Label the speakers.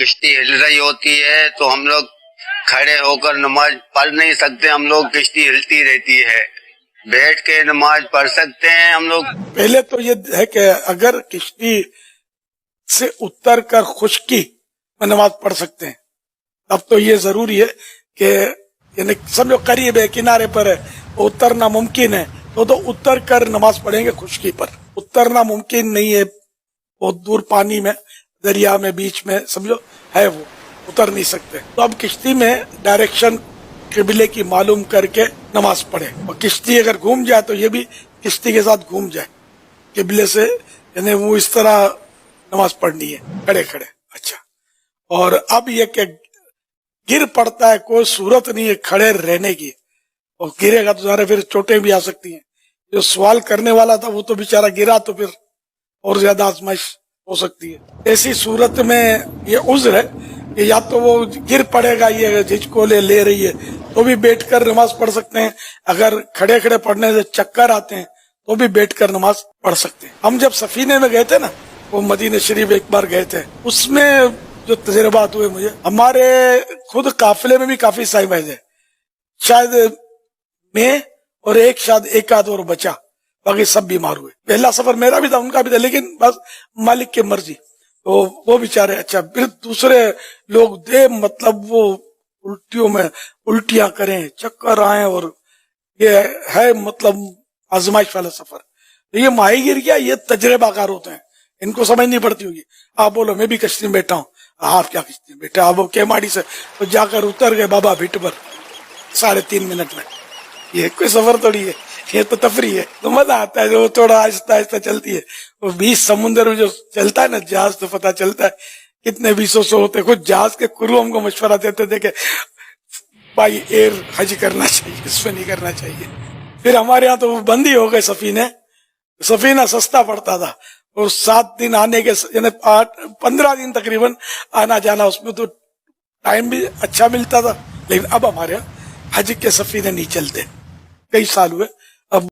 Speaker 1: کشتی ہل رہی ہوتی ہے تو ہم لوگ کھڑے ہو کر نماز پڑھ نہیں سکتے، ہم لوگ کشتی ہلتی رہتی ہے، بیٹھ کے نماز پڑھ سکتے ہیں ہم لوگ۔
Speaker 2: پہلے تو یہ ہے کہ اگر کشتی سے اتر کر خشکی میں نماز پڑھ سکتے ہیں، اب تو یہ ضروری ہے کہ یعنی سمجھو قریب ہے، کنارے پر ہے، اترنا ممکن ہے تو اتر کر نماز پڑھیں گے۔ خشکی پر اترنا ممکن نہیں ہے، بہت دور پانی میں، دریا میں، بیچ میں سمجھو ہے، وہ اتر نہیں سکتے، تو اب کشتی میں ڈائریکشن قبلے کی معلوم کر کے نماز پڑھے، اور کشتی اگر گھوم جائے تو یہ بھی کشتی کے ساتھ گھوم جائے قبلے سے، یعنی وہ اس طرح نماز پڑھنی ہے کھڑے کھڑے۔ اچھا، اور اب یہ کہ گر پڑتا ہے، کوئی صورت نہیں ہے کھڑے رہنے کی، اور گرے گا تو ظاہر پھر چوٹیں بھی آ سکتی ہیں۔ جو سوال کرنے والا تھا وہ تو بیچارہ گرا تو پھر اور زیادہ آزمائش ہو سکتی ہے۔ ایسی صورت میں یہ عذر ہے کہ یا تو وہ گر پڑے گا، یہ جھجکولے لے رہی ہے تو بھی بیٹھ کر نماز پڑھ سکتے ہیں، اگر کھڑے کھڑے پڑھنے سے چکر آتے ہیں تو بھی بیٹھ کر نماز پڑھ سکتے ہیں۔ ہم جب سفینے میں گئے تھے نا، وہ مدینہ شریف ایک بار گئے تھے، اس میں جو تجربات ہوئے مجھے، ہمارے خود قافلے میں بھی کافی صاحب ہے، شاید میں اور شاید ایک آدھ اور بچا، باقی سب بیمار ہوئے۔ پہلا سفر میرا بھی تھا، ان کا بھی تھا، لیکن بس مالک کی مرضی، تو وہ بیچارے۔ اچھا، پھر دوسرے لوگ دے مطلب وہ الٹیوں میں الٹیاں کریں، چکر آئیں، اور یہ ہے مطلب آزمائش والا سفر۔ یہ ماہی گیر کیا، یہ تجربہ کار ہوتے ہیں، ان کو سمجھ نہیں پڑتی ہوگی۔ آپ بولو میں بھی کشتی میں بیٹھا ہوں، آپ کیا کشتی میں بیٹھا، آپ وہ کیماڑی سے تو جا کر اتر گئے بابا بھٹ پر 3.5 منٹ میں۔ یہ کوئی سفر تھوڑی ہے، یہ تو تفریح ہے، تو مزہ آتا ہے جو تھوڑا آہستہ آہستہ چلتی ہے۔ وہ 20 سمندر میں جو چلتا ہے نا جہاز، تو پتہ چلتا ہے کتنے 200 ہوتے۔ خود جہاز کے کرو ہم کو مشورہ دیتے تھے کہ بھائی ایئر حج کرنا چاہیے، اس میں نہیں کرنا چاہیے۔ پھر ہمارے ہاں تو وہ بند ہی ہو گئے سفینہ سستا پڑتا تھا، اور 7 دن آنے کے، یعنی 15 دن تقریباً آنا جانا، اس میں تو ٹائم بھی اچھا ملتا تھا۔ لیکن اب ہمارے یہاں حج کے سفینے نہیں چلتے، کئی سال ہوئے